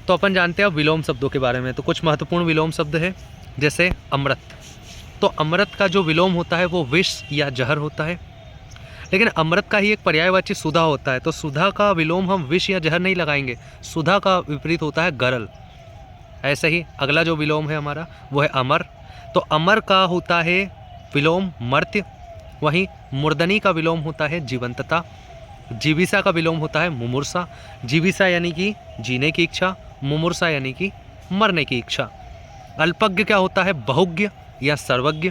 तो अपन जानते हैं अब विलोम शब्दों के बारे में। तो कुछ महत्वपूर्ण विलोम शब्द है, जैसे अमृत। तो अमृत का जो विलोम होता है वो विष या जहर होता है, लेकिन अमृत का ही एक पर्यायवाची सुधा होता है। तो सुधा का विलोम हम विष या जहर नहीं लगाएंगे, सुधा का विपरीत होता है गरल। ऐसे ही अगला जो विलोम है हमारा वो है अमर। तो अमर का होता है विलोम मर्त्य, वहीं मूर्धनी का विलोम होता है जीवंतता। जीविसा का विलोम होता है मुमूर्षा। जीविसा यानी कि जीने की इच्छा, मुमूर्षा यानी कि मरने की इच्छा। अल्पज्ञ क्या होता है बहुज्ञ या सर्वज्ञ।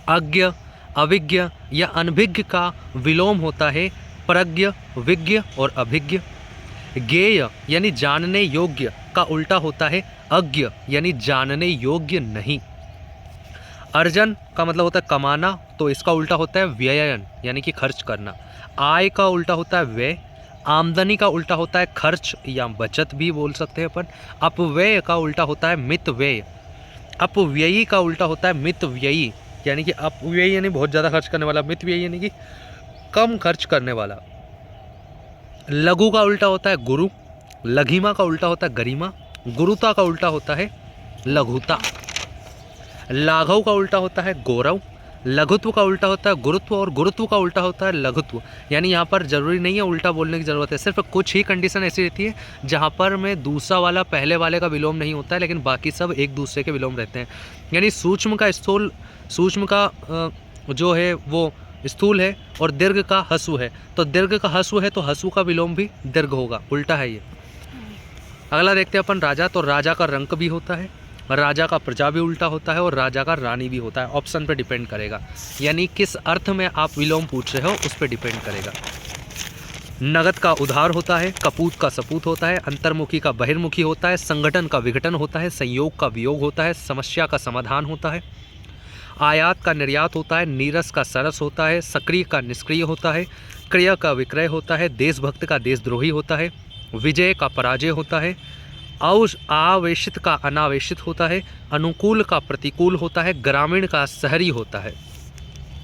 अज्ञ, अविज्ञ या अनभिज्ञ का विलोम होता है प्रज्ञ, विज्ञ और अभिज्ञ। ज्ञेय यानी जानने योग्य का उल्टा होता है अज्ञ यानी जानने योग्य नहीं। अर्जन का मतलब होता है कमाना, तो इसका उल्टा होता है व्ययन यानी कि खर्च करना। आय का उल्टा होता है व्यय। आमदनी का उल्टा होता है खर्च या बचत भी बोल सकते हैं अपन। अपव्यय का उल्टा होता है मित व्यय। अपव्ययी का उल्टा होता है मित व्ययी, यानी कि अपव्ययी यानी बहुत ज़्यादा खर्च करने वाला, मित व्ययी यानी कि कम खर्च करने वाला। लघु का उल्टा होता है गुरु। लघिमा का उल्टा होता है गरिमा। गुरुता का उल्टा होता है लघुता। लाघव का उल्टा होता है गौरव। लघुत्व का उल्टा होता है गुरुत्व और गुरुत्व का उल्टा होता है लघुत्व। यानी यहाँ पर जरूरी नहीं है उल्टा बोलने की ज़रूरत है, सिर्फ कुछ ही कंडीशन ऐसी रहती है जहाँ पर में दूसरा वाला पहले वाले का विलोम नहीं होता है, लेकिन बाकी सब एक दूसरे के विलोम रहते हैं। यानी सूक्ष्म का स्थूल, सूक्ष्म का जो है वो स्थूल है और दीर्घ का हसु है, तो दीर्घ का हसु है तो हसु का विलोम भी दीर्घ होगा, उल्टा है ये। अगला देखते हैं अपन राजा। तो राजा का रंक भी होता है, राजा का प्रजा भी उल्टा होता है और राजा का रानी भी होता है। ऑप्शन पे डिपेंड करेगा, यानी किस अर्थ में आप विलोम पूछ रहे हो उस पर डिपेंड करेगा। नगद का उधार होता है, कपूत का सपूत होता है, अंतर्मुखी का बहिर्मुखी होता है, संगठन का विघटन होता है, संयोग का वियोग होता है, समस्या का समाधान होता है, आयात का निर्यात होता है, नीरस का सरस होता है, सक्रिय का निष्क्रिय होता है, क्रिया का विक्रय होता है, देशभक्त का देशद्रोही होता है, विजय का पराजय होता है, आवेशित का अनावेशित होता है, अनुकूल का प्रतिकूल होता है, ग्रामीण का शहरी होता है।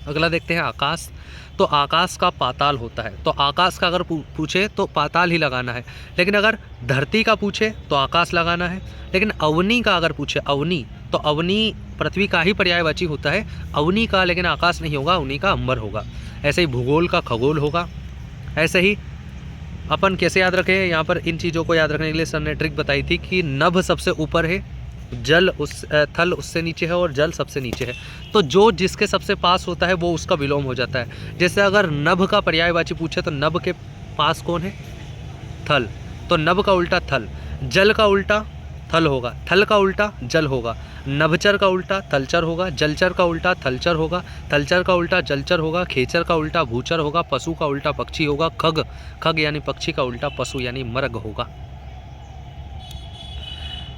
अगला देखते हैं आकाश। तो आकाश का पाताल होता है। तो आकाश का अगर पूछे तो पाताल ही लगाना है, लेकिन अगर धरती का पूछे तो आकाश लगाना है। लेकिन अवनी का अगर पूछे, अवनी, तो अवनी पृथ्वी का ही पर्यायवाची होता है अवनी का, लेकिन आकाश नहीं होगा, अवनी का अंबर होगा। ऐसे ही भूगोल का खगोल होगा। ऐसे ही अपन कैसे याद रखें, यहाँ पर इन चीज़ों को याद रखने के लिए सर ने ट्रिक बताई थी कि नभ सबसे ऊपर है, जल थल उससे नीचे है और जल सबसे नीचे है। तो जो जिसके सबसे पास होता है वो उसका विलोम हो जाता है। जैसे अगर नभ का पर्यायवाची पूछे तो नभ के पास कौन है? थल, तो नभ का उल्टा थल। जल का उल्टा थल होगा, थल का उल्टा जल होगा। नभचर का उल्टा थलचर होगा, जलचर का उल्टा थलचर होगा, थलचर का उल्टा जलचर होगा, खेचर का उल्टा भूचर होगा, पशु का उल्टा पक्षी होगा, खग, खग यानी पक्षी का उल्टा पशु यानी मर्ग होगा।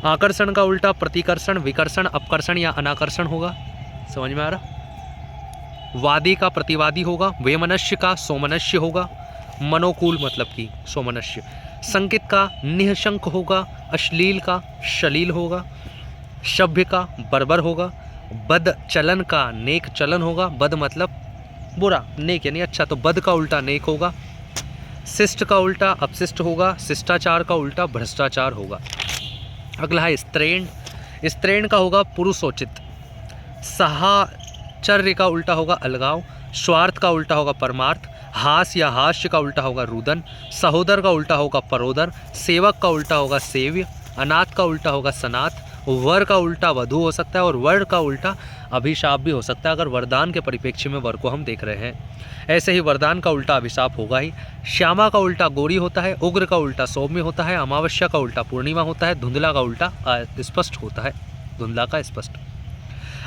आकर्षण का उल्टा प्रतिकर्षण, विकर्षण, अपकर्षण या अनाकर्षण होगा। समझ में आ रहा? वादी का प्रतिवादी होगा, वेमनस्य का सोमनस्य होगा, मनोकूल मतलब कि सोमनस्य। संकित का निःशंक होगा, अश्लील का शलील होगा, सभ्य का बर्बर होगा, बद चलन का नेक चलन होगा। बद मतलब बुरा, नेक यानी अच्छा, तो बद का उल्टा नेक होगा। शिष्ट का उल्टा अपशिष्ट होगा, शिष्टाचार का उल्टा भ्रष्टाचार होगा। अगला है स्त्रीण। स्त्रीण का होगा पुरुषोचित। साहचर्य का उल्टा होगा अलगाव। स्वार्थ का उल्टा होगा परमार्थ। हास या हास्य का उल्टा होगा रुदन। सहोदर का उल्टा होगा परोदर। सेवक का उल्टा होगा सेव्य। अनाथ का उल्टा होगा सनाथ। वर का उल्टा वधु हो सकता है और वर का उल्टा अभिशाप भी हो सकता है, अगर वरदान के परिप्रेक्ष्य में वर को हम देख रहे हैं। ऐसे ही वरदान का उल्टा अभिशाप होगा ही। श्यामा का उल्टा गोरी होता है, उग्र का उल्टा सौम्य होता है, अमावस्या का उल्टा पूर्णिमा होता है, धुंधला का उल्टा स्पष्ट होता है, धुंधला का स्पष्ट।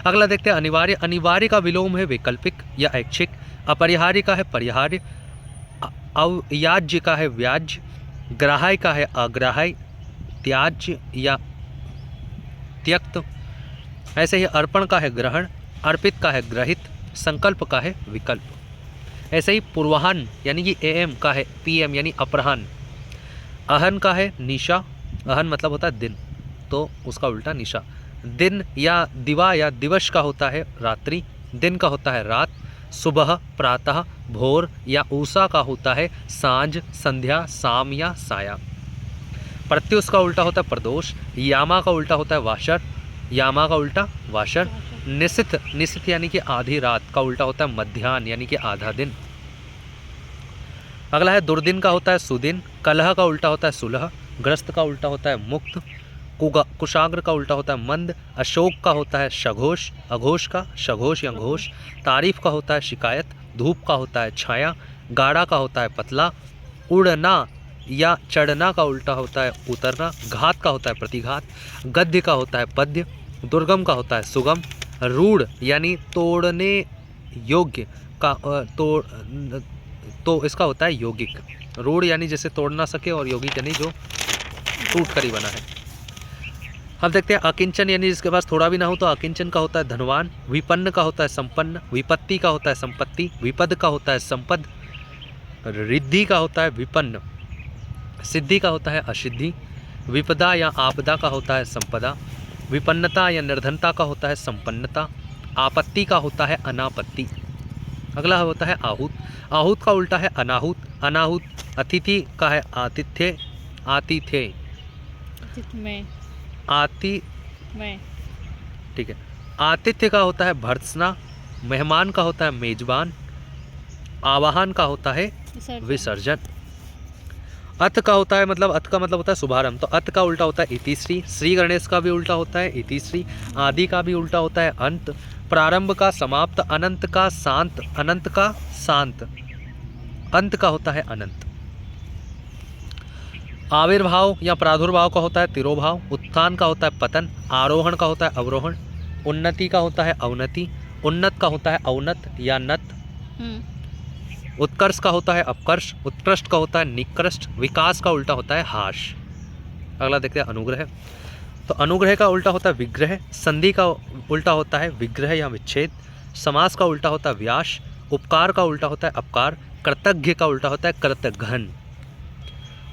अगला देखते हैं अनिवार्य। अनिवार्य का विलोम है वैकल्पिक या ऐच्छिक। अपरिहार्य का है परिहार्य। अव्याज्य का है व्याज्य। ग्राह्य का है अग्राह्य, त्याज्य या त्यक्त। ऐसे ही अर्पण का है ग्रहण, अर्पित का है ग्रहित, संकल्प का है विकल्प। ऐसे ही पूर्वाह्न यानी कि एएम का है पीएम यानी अपराह्न। अहन का है निशा, अहन मतलब होता है दिन, तो उसका उल्टा निशा। दिन या दिवा या दिवस का होता है रात्रि, दिन का होता है रात। सुबह, प्रातः, भोर या ऊषा का होता है सांझ, संध्या, शाम या साया। प्रत्युष का उल्टा होता है प्रदोष, यामा का उल्टा होता है वाशर, यामा का उल्टा वाशर, निशिथ, निशिथ यानी कि आधी रात का उल्टा होता है मध्याह्न यानी कि आधा दिन। अगला है दुर्दिन का होता है सुदिन, कलह का उल्टा होता है सुलह, ग्रस्त का उल्टा होता है मुक्त, कुशाग्र का उल्टा होता है मंद, अशोक का होता है शघोष, अघोष का शघोष या घोष, तारीफ का होता है शिकायत, धूप का होता है छाया, गाढ़ा का होता है पतला, उड़ना या चढ़ना का उल्टा होता है उतरना, घात का होता है प्रतिघात, गद्य का होता है पद्य, दुर्गम का होता है सुगम, रूढ़ यानी तोड़ने योग्य का तो इसका होता है यौगिक, रूढ़ यानी जैसे तोड़ ना सके और यौगिक यानी जो टूट कर ही बना है। हम देखते हैं अकिंचन यानी जिसके पास थोड़ा भी ना हो तो अकिंचन का होता है धनवान, विपन्न का होता है संपन्न, विपत्ति का होता है संपत्ति, विपद का होता है संपद, रिद्धि का होता है विपन्न, सिद्धि का होता है असिद्धि, विपदा या आपदा का होता है संपदा, विपन्नता या निर्धनता का होता है संपन्नता, आपत्ति का होता है अनापत्ति। अगला होता है आहूत, आहूत का उल्टा है अनाहूत, अनाहूत, अतिथि का है आतिथ्य, आतिथ्य आति में, ठीक है। आतिथ्य का होता है भर्त्सना, मेहमान का होता है मेजबान, आवाहन का होता है विसर्जन। अथ का होता है मतलब अथ का मतलब होता है शुभारंभ, तो अथ का उल्टा होता है इतिश्री, श्री गणेश का भी उल्टा होता है इतिश्री, आदि का भी उल्टा होता है अंत, प्रारंभ का समाप्त, अनंत का शांत, अनंत का शांत, अंत का होता है अनंत। आविर्भाव या प्रादुर्भाव का होता है तिरोभाव, उत्थान का होता है पतन, आरोहण का होता है अवरोहण, उन्नति का होता है अवनति, उन्नत का होता है अवनत या नत, उत्कर्ष का होता है अपकर्ष, उत्कृष्ट का होता है निकृष्ट, विकास का उल्टा होता है हाश। अगला देखते हैं अनुग्रह, तो अनुग्रह का उल्टा होता है विग्रह, संधि का उल्टा होता है विग्रह या विच्छेद, समास का उल्टा होता है व्यास, उपकार का उल्टा होता है अपकार, कृतज्ञ का उल्टा होता है कृतघ्न,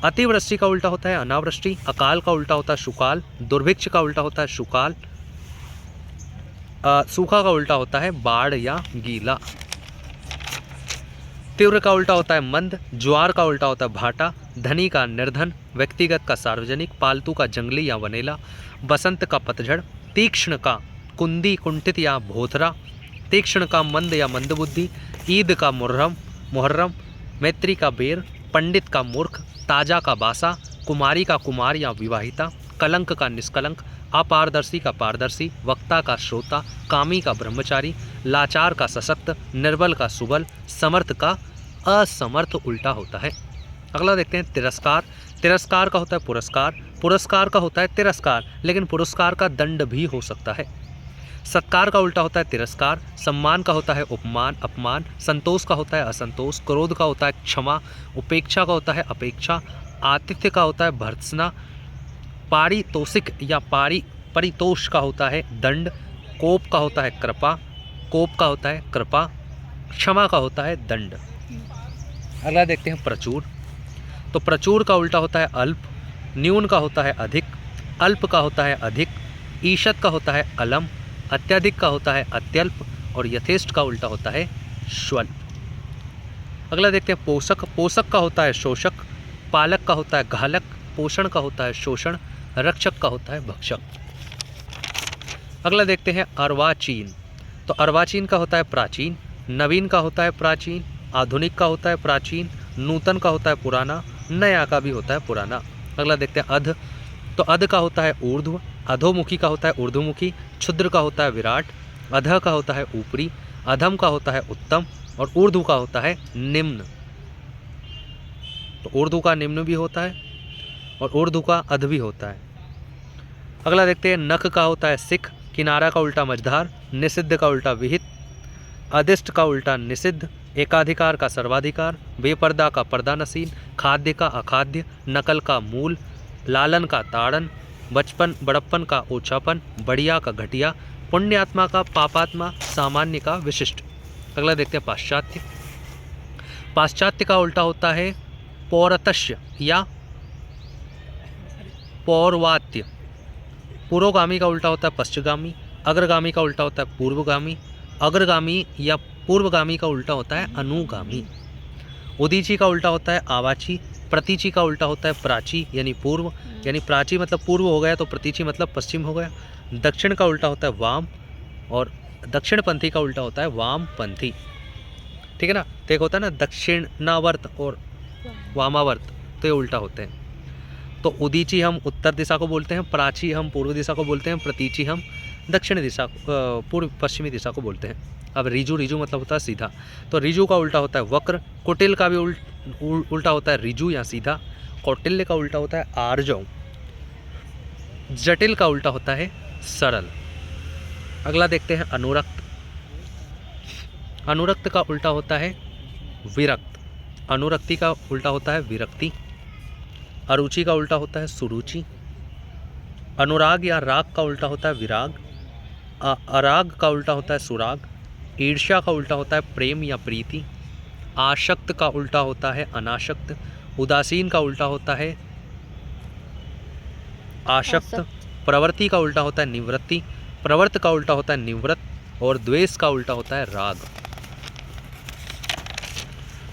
अतिवृष्टि का उल्टा होता है अनावृष्टि, अकाल का उल्टा होता है सुकाल, दुर्भिक्ष का उल्टा होता है सुकाल, सूखा का उल्टा होता है बाढ़ या गीला, तीव्र का उल्टा होता है मंद, ज्वार का उल्टा होता है भाटा, धनी का निर्धन, व्यक्तिगत का सार्वजनिक, पालतू का जंगली या वनेला, बसंत का पतझड़, तीक्ष्ण का कुंदी कुंठित या भोथरा, तीक्ष्ण का मंद या मंदबुद्धि, ईद का मुहर्रम, मैत्री का बेर, पंडित का मूर्ख, ताजा का बासा, कुमारी का कुमार या विवाहिता, कलंक का निष्कलंक, अपारदर्शी का पारदर्शी, वक्ता का श्रोता, कामी का ब्रह्मचारी, लाचार का सशक्त, निर्बल का सुबल, समर्थ का असमर्थ उल्टा होता है। अगला देखते हैं तिरस्कार, तिरस्कार का होता है पुरस्कार, पुरस्कार का होता है तिरस्कार, लेकिन पुरस्कार का दंड भी हो सकता है। सत्कार का उल्टा होता है तिरस्कार, सम्मान का होता है उपमान अपमान, संतोष का होता है असंतोष, क्रोध का होता है क्षमा, उपेक्षा का होता है अपेक्षा, आतिथ्य का होता है भर्त्सना, पारितोषिक या परितोष का होता है दंड, कोप का होता है कृपा, कोप का होता है कृपा, क्षमा का होता है दंड। अगला देखते हैं प्रचुर, तो प्रचुर का उल्टा होता है अल्प, न्यून का होता है अधिक, अल्प का होता है अधिक, ईशत का होता है अलम, अत्यधिक का होता है अत्यल्प और यथेष्ट का उल्टा होता है स्वल्प। अगला देखते हैं पोषक, पोषक का होता है शोषक, पालक का होता है घालक, पोषण का होता है शोषण, रक्षक का होता है भक्षक। अगला देखते हैं अर्वाचीन, तो अर्वाचीन का होता है प्राचीन, नवीन का होता है प्राचीन, आधुनिक का होता है प्राचीन, नूतन का होता है पुराना, नया का भी होता है पुराना। अगला देखते हैं अध, तो अध का होता है ऊर्ध्व, अधोमुखी का होता है ऊर्ध्वमुखी, क्षुद्र का होता है विराट, अध का होता है ऊपरी, अधम का होता है उत्तम और ऊर्ध्व का होता है निम्न। तो ऊर्ध्व का निम्न भी होता है और ऊर्ध्व का अध भी होता है। अगला देखते हैं नख का होता है सिख, किनारा का उल्टा मझधार, निषिद्ध का उल्टा विहित, अदिष्ट का उल्टा निषिद्ध, एकाधिकार का सर्वाधिकार, बेपर्दा का पर्दा नसीन, खाद्य का अखाद्य, नकल का मूल, लालन का ताड़न, बचपन बड़प्पन का ओछापन, बढ़िया का घटिया, पुण्यात्मा का पापात्मा, सामान्य का विशिष्ट। अगला देखते हैं पाश्चात्य, पाश्चात्य का उल्टा होता है पौरतस्य या पौर्वात्य, पुरोगामी का उल्टा होता है पश्चिमगामी, अग्रगामी का उल्टा होता है पूर्वगामी, अग्रगामी या पूर्वगामी का उल्टा होता है अनुगामी, उदीची का उल्टा होता है आवाची, प्रतीची का उल्टा होता है प्राची यानी पूर्व, यानी प्राची मतलब पूर्व हो गया तो प्रतीची मतलब पश्चिम हो गया। दक्षिण का उल्टा होता है वाम, और दक्षिणपंथी का उल्टा होता है वामपंथी, ठीक है ना। तो एक होता है ना दक्षिणावर्त और वामावर्त, तो ये उल्टा होते हैं। तो उदीची हम उत्तर दिशा को बोलते हैं, प्राची हम पूर्व दिशा को बोलते हैं, प्रतीची हम दक्षिण दिशा पूर्व पश्चिमी दिशा को बोलते हैं। अब रिजु, रिजु मतलब होता है सीधा, तो रिजु का उल्टा होता है वक्र। कुटिल का भी उल्टा होता है रिजु या सीधा। कौटिल्य का उल्टा होता है आर्जव। जटिल का उल्टा होता है सरल। अगला देखते हैं अनुरक्त। अनुरक्त का उल्टा होता है विरक्त। अनुरक्ति का उल्टा होता है विरक्ति। अरुचि का उल्टा होता है सुरुचि। अनुराग या राग का उल्टा होता है विराग। अराग का उल्टा होता है सुराग। ईर्ष्या का उल्टा होता है प्रेम या प्रीति। आशक्त का उल्टा होता है अनाशक्त। उदासीन का उल्टा होता है आशक्त। प्रवृत्ति का उल्टा होता है निवृत्ति। प्रवृत्त का उल्टा होता है निवृत्त। और द्वेष का उल्टा होता है राग।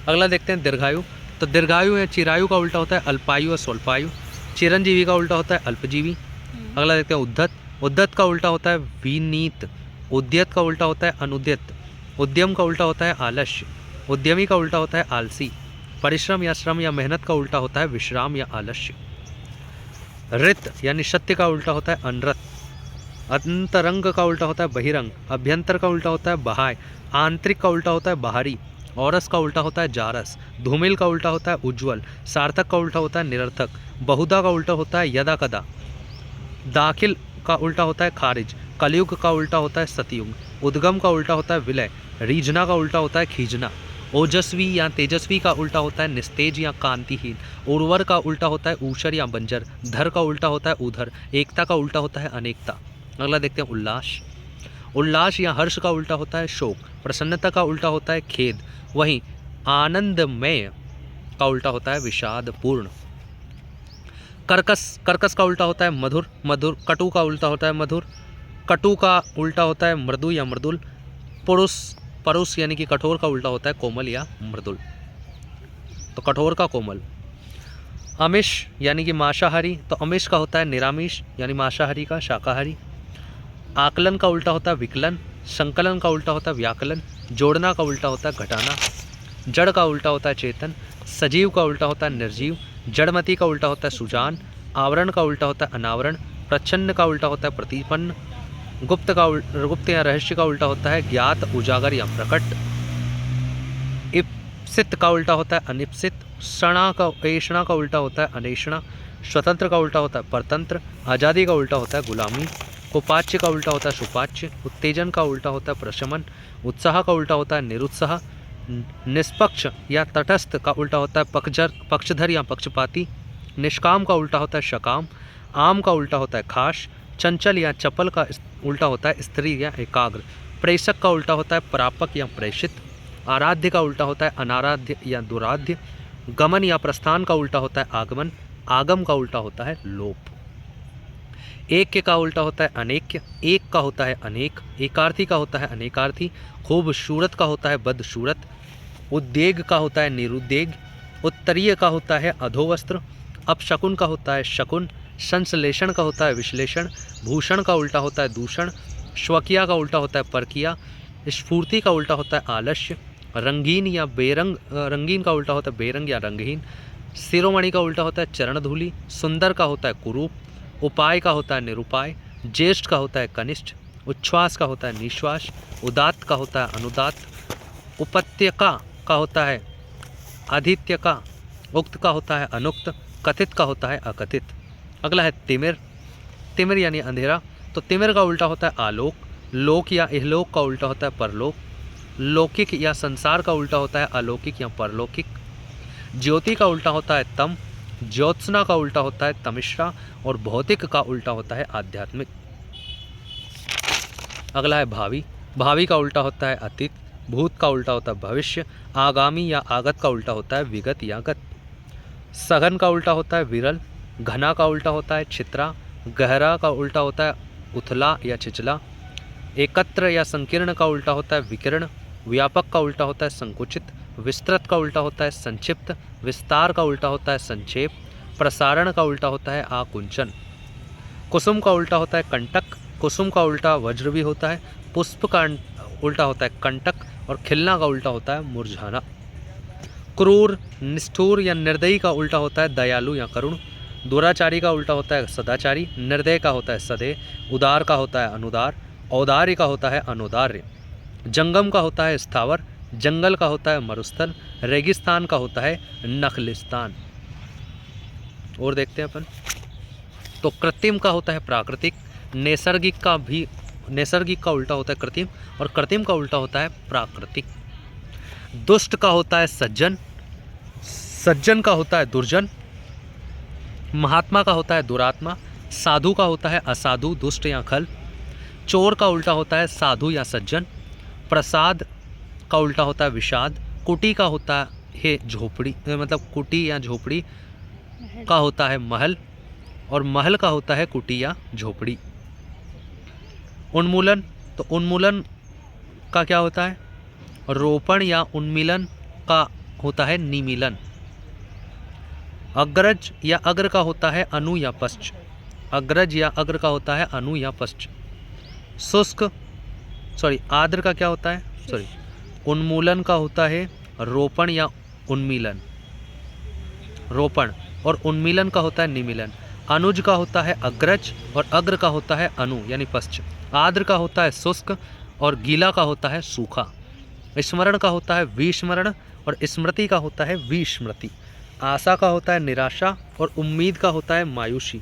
अगला देखते हैं दीर्घायु। तो दीर्घायु या चिरायु का उल्टा होता है अल्पायु और स्वल्पायु। चिरंजीवी का उल्टा होता है अल्पजीवी। अगला देखते हैं उद्धत। उद्धत का उल्टा होता है विनीत। उद्यत का उल्टा होता है अनुद्यत। उद्यम का उल्टा होता है आलस्य। उद्यमी का उल्टा होता है आलसी। परिश्रम या श्रम या मेहनत का उल्टा होता है विश्राम या आलस्य। ऋत यानी सत्य का उल्टा होता है अनृत। अंतरंग का उल्टा होता है बहिरंग। अभ्यंतर का उल्टा होता है बाह्य। आंतरिक का उल्टा होता है बाहरी। औरस का उल्टा होता है जारस। धूमिल का उल्टा होता है उज्ज्वल। सार्थक का उल्टा होता है निरर्थक। बहुधा का उल्टा होता है यदा कदा। दाखिल का उल्टा होता है खारिज। कलयुग का उल्टा होता है सतयुग। उद्गम का उल्टा होता है विलय। रीजना का उल्टा होता है खींचना। ओजस्वी या तेजस्वी का उल्टा होता है निस्तेज या कांतिहीन। उर्वर का उल्टा होता है ऊषर या बंजर। धर का उल्टा होता है उधर। एकता का उल्टा होता है अनेकता। अगला देखते हैं उल्लास। उल्लास या हर्ष का उल्टा होता है शोक। प्रसन्नता का उल्टा होता है खेद। वहीं आनंदमय का उल्टा होता है विषादपूर्ण। कर्कश, कर्कश का उल्टा होता है मधुर। मधुर कटु का उल्टा होता है मधुर। कटु का उल्टा होता है मृदु या मृदुल। पुरुष, परुष यानी कि कठोर का उल्टा होता है कोमल या मृदुल। तो कठोर का कोमल। आमिष यानी कि मांसाहारी, तो आमिष का होता है निरामिष यानी मांसाहारी का शाकाहारी। आकलन का उल्टा होता है विकलन। संकलन का उल्टा होता है व्याकलन। जोड़ना का उल्टा होता है घटाना। जड़ का उल्टा होता है चेतन। सजीव का उल्टा होता है निर्जीव। जड़मती का उल्टा होता है सुजान। आवरण का उल्टा होता है अनावरण। प्रच्छन्न का उल्टा होता है प्रतिपन्न। गुप्त या रहस्य का उल्टा होता है ज्ञात, उजागर या प्रकट। इप्सित का उल्टा होता है अनिप्सित। ऐषणा का उल्टा होता है अनेषणा। स्वतंत्र का उल्टा होता है परतंत्र। आज़ादी का उल्टा होता है गुलामी। कुपाच्य का उल्टा होता है सुपाच्य। उत्तेजन का उल्टा होता है प्रशमन। उत्साह का उल्टा होता है निरुत्साह। निष्पक्ष या तटस्थ का उल्टा होता है पक्षधर या पक्षपाती। निष्काम का उल्टा होता है सकाम। आम का उल्टा होता है खास। चंचल या चपल का उल्टा होता है स्त्री या एकाग्र। प्रेषक का उल्टा होता है प्रापक या प्रेषित। आराध्य का उल्टा होता है अनाराध्य या दुराध्य। गमन या प्रस्थान का उल्टा होता है आगमन। आगम का उल्टा होता है लोप। ऐक्य का उल्टा होता है अनेक्य। एक का होता है अनेक। एकार्थी का होता है अनेकार्थी। खूबसूरत का होता है बदसूरत। उद्वेग का होता है निरुद्वेग। उत्तरीय का होता है अधोवस्त्र। अपशकुन का होता है शकुन। संश्लेषण का होता है विश्लेषण। भूषण का उल्टा होता है दूषण। स्वकिया का उल्टा होता है परकिया। स्फूर्ति का उल्टा होता है आलस्य। रंगीन या बेरंग, रंगीन का उल्टा होता है बेरंग या रंगहीन। शिरोमणि का उल्टा होता है चरणधूलि। सुंदर का होता है कुरूप। उपाय का होता है निरुपाय। ज्येष्ठ का होता है कनिष्ठ। उच्छ्वास का होता है निश्वास। उदात्त का होता है अनुदात्त। उपत्यका का होता है आदित्य का। उक्त का होता है अनुक्त। कथित का होता है अकथित। अगला है तिमिर। तिमिर यानी अंधेरा, तो तिमिर का उल्टा होता है आलोक। लोक या इहलोक का उल्टा होता है परलोक। लौकिक या संसार का उल्टा होता है अलौकिक या परलौकिक। ज्योति का उल्टा होता है तम। ज्योत्सना का उल्टा होता है तमिश्रा। और भौतिक का उल्टा होता है आध्यात्मिक। अगला है भावी। भावी का उल्टा होता है अतीत। भूत का उल्टा होता है भविष्य। आगामी या आगत का उल्टा होता है विगत या गत। सघन का उल्टा होता है विरल। घना का उल्टा होता है छित्रा। गहरा का उल्टा होता है उथला या छिचला। एकत्र या संकीर्ण का उल्टा होता है विकीर्ण। व्यापक का उल्टा होता है संकुचित। विस्तृत का उल्टा होता है संक्षिप्त, विस्तार का उल्टा होता है संक्षेप, प्रसारण का उल्टा होता है आकुंचन। कुसुम का उल्टा होता है कंटक, कुसुम का उल्टा वज्र भी होता है, पुष्प का उल्टा होता है कंटक और खिलना का उल्टा होता है मुरझाना। क्रूर, निष्ठुर या निर्दयी का उल्टा होता है दयालु या करुण। दुराचारी का उल्टा होता है सदाचारी, निर्दय का होता है सदय, उदार का होता है अनुदार, औदार्य का होता है अनुदार्य। जंगम का होता है स्थावर, जंगल का होता है मरुस्थल, रेगिस्तान का होता है नखलिस्तान। और देखते हैं अपन। तो कृत्रिम का होता है प्राकृतिक, नैसर्गिक का उल्टा होता है कृत्रिम और कृत्रिम का उल्टा होता है प्राकृतिक। दुष्ट का होता है सज्जन, सज्जन का होता है दुर्जन, महात्मा का होता है दुरात्मा, साधु का होता है असाधु दुष्ट या खल, चोर का उल्टा होता है साधु या सज्जन, प्रसाद का उल्टा होता है विषाद, कुटी का होता है झोपड़ी, मतलब कुटी या झोपड़ी का होता है महल और महल का होता है कुटी या झोपड़ी। उन्मूलन, तो उन्मूलन का क्या होता है रोपण या उन्मीलन का होता है निमीलन। अग्रज या अग्र का होता है अनु या पश्च, अग्रज या अग्र का होता है अनु या पश्च। शुष्क आर्द्र का क्या होता है उन्मूलन का होता है रोपण या उन्मीलन, रोपण, और उन्मीलन का होता है निमीलन। अनुज का होता है अग्रज और अग्र का होता है अनु यानी पश्च। आर्द्र का होता है शुष्क और गीला का होता है सूखा। स्मरण का होता है विस्मरण और स्मृति का होता है विस्मृति। आशा का होता है निराशा और उम्मीद का होता है मायूसी।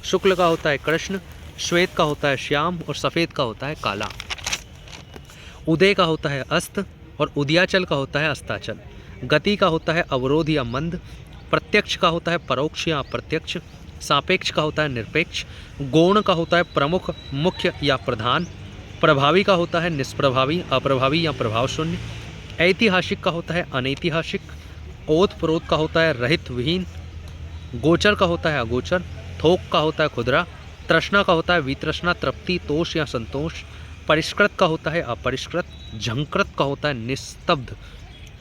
शुक्ल का होता है कृष्ण, श्वेत का होता है श्याम और सफ़ेद का होता है काला। उदय का होता है अस्त और उदयाचल का होता है अस्ताचल। गति का होता है अवरोध या मंद। प्रत्यक्ष का होता है परोक्ष या अप्रत्यक्ष। सापेक्ष का होता है निरपेक्ष। गौण का होता है प्रमुख, मुख्य या प्रधान। प्रभावी का होता है निष्प्रभावी, अप्रभावी या प्रभाव शून्य। ऐतिहासिक का होता है अनैतिहासिक। ओत प्रोत का होता है रहित विहीन। गोचर का होता है अगोचर। थोक का होता है खुदरा। तृष्णा का होता है वितृष्णा, तृप्ति, तोष या संतोष। परिष्कृत का होता है अपरिष्कृत। झंकृत का होता है निस्तब्ध।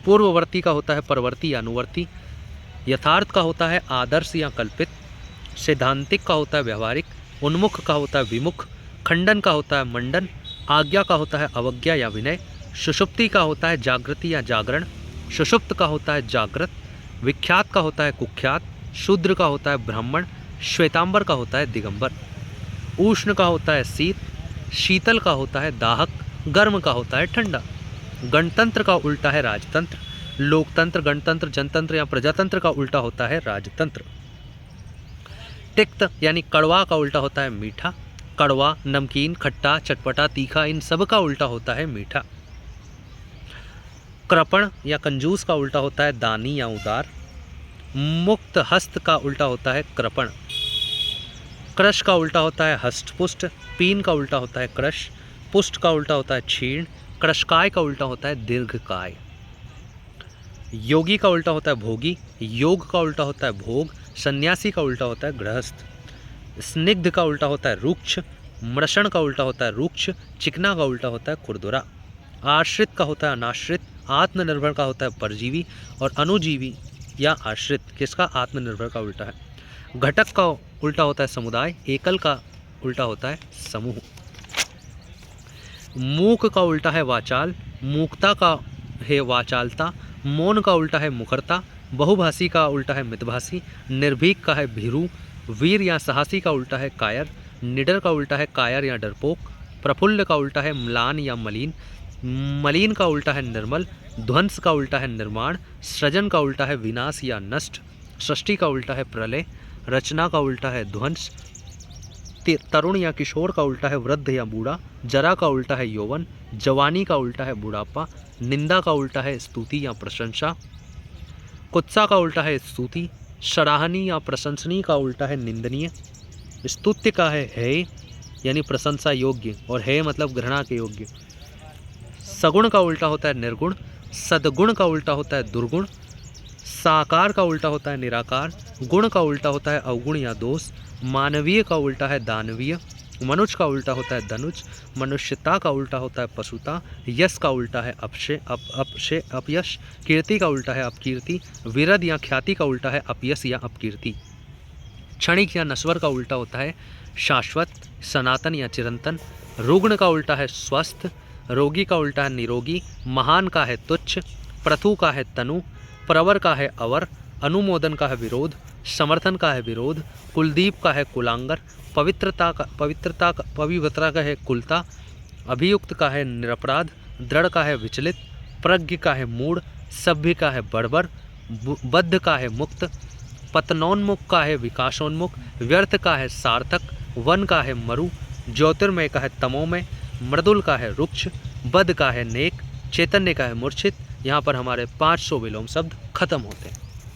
पूर्ववर्ती का होता है परवर्ती या अनुवर्ती। यथार्थ का होता है आदर्श या कल्पित। सैद्धांतिक का होता है व्यवहारिक। उन्मुख का होता है विमुख। खंडन का होता है मंडन। आज्ञा का होता है अवज्ञा या विनय। सुषुप्ति का होता है जागृति या जागरण। सुषुप्त का होता है जागृत। विख्यात का होता है कुख्यात। शूद्र का होता है ब्राह्मण। श्वेतांबर का होता है दिगंबर। उष्ण का होता है शीत। शीतल का होता है दाहक। गर्म का होता है ठंडा। गणतंत्र का उल्टा है राजतंत्र। लोकतंत्र, गणतंत्र, जनतंत्र या प्रजातंत्र का उल्टा होता है राजतंत्र। तिक्त यानी कड़वा का उल्टा होता है मीठा। कड़वा, नमकीन, खट्टा, चटपटा, तीखा, इन सब का उल्टा होता है मीठा। कृपण या कंजूस का उल्टा होता है दानी या उदार। मुक्त हस्त का उल्टा होता है कृपण। क्रश का उल्टा होता है हष्टपुष्ट। पीन का उल्टा होता है क्रश। पुष्ट का उल्टा होता है क्षीण। क्रशकाय का उल्टा होता है दीर्घकाय। योगी का उल्टा होता है भोगी। योग का उल्टा होता है भोग। सन्यासी का उल्टा होता है गृहस्थ। स्निग्ध का उल्टा होता है रुक्ष। मृषण का उल्टा होता है रुक्ष। चिकना का उल्टा होता है खुरदुरा। आश्रित का होता है अनाश्रित। आत्मनिर्भर का होता है परजीवी और अनुजीवी या आश्रित किसका आत्मनिर्भर का उल्टा है। घटक का उल्टा होता है समुदाय। एकल का उल्टा होता है समूह। मूक का उल्टा है वाचाल। मूकता का है वाचालता। मौन का उल्टा है मुखरता। बहुभाषी का उल्टा है मितभाषी। निर्भीक का है भीरू। वीर या साहसी का उल्टा है कायर। निडर का उल्टा है कायर या डरपोक। प्रफुल्ल का उल्टा है म्लान या मलिन। मलिन का उल्टा है निर्मल। ध्वंस का उल्टा है निर्माण। सृजन का उल्टा है विनाश या नष्ट। सृष्टि का उल्टा है प्रलय। रचना का उल्टा है ध्वंस। तरुण या किशोर का उल्टा है वृद्ध या बूढ़ा। जरा का उल्टा है यौवन। जवानी का उल्टा है बुढ़ापा। निंदा का उल्टा है स्तुति या प्रशंसा। कुत्सा का उल्टा है स्तुति। सराहनीय या प्रशंसनीय का उल्टा है निंदनीय। स्तुत्य का है यानी प्रशंसा योग्य और है मतलब घृणा के योग्य। सगुण का उल्टा होता है निर्गुण। सद्गुण का उल्टा होता है दुर्गुण। साकार का उल्टा होता है निराकार। गुण का उल्टा होता है अवगुण या दोष। मानवीय का उल्टा है दानवीय। मनुज का उल्टा होता है धनुज, मनुष्यता का उल्टा होता है पशुता, यश का उल्टा है अपयश, कीर्ति का उल्टा है अपकीर्ति, विरद या ख्याति का उल्टा है अपयश या अपकीर्ति, क्षणिक या नश्वर का उल्टा होता है शाश्वत, सनातन या चिरंतन, रुग्ण का उल्टा है स्वस्थ, रोगी का उल्टा है निरोगी, महान का है तुच्छ, प्रथु का है तनु, प्रवर का है अवर, अनुमोदन का है विरोध, समर्थन का है विरोध, कुलदीप का है कुलांगर, पवित्रता का है कुलता, अभियुक्त का है निरपराध, दृढ़ का है विचलित, प्रज्ञ का है मूढ़, सभ्य का है बर्बर, बद्ध का है मुक्त, पतनोन्मुख का है विकासोन्मुख, व्यर्थ का है सार्थक, वन का है मरु, ज्योतिर्मय का है तमोमय, मृदुल का है रुक्ष, बद्ध का है नेक, चैतन्य का है मूर्छित। यहाँ पर हमारे 500 विलोम शब्द खत्म होते हैं।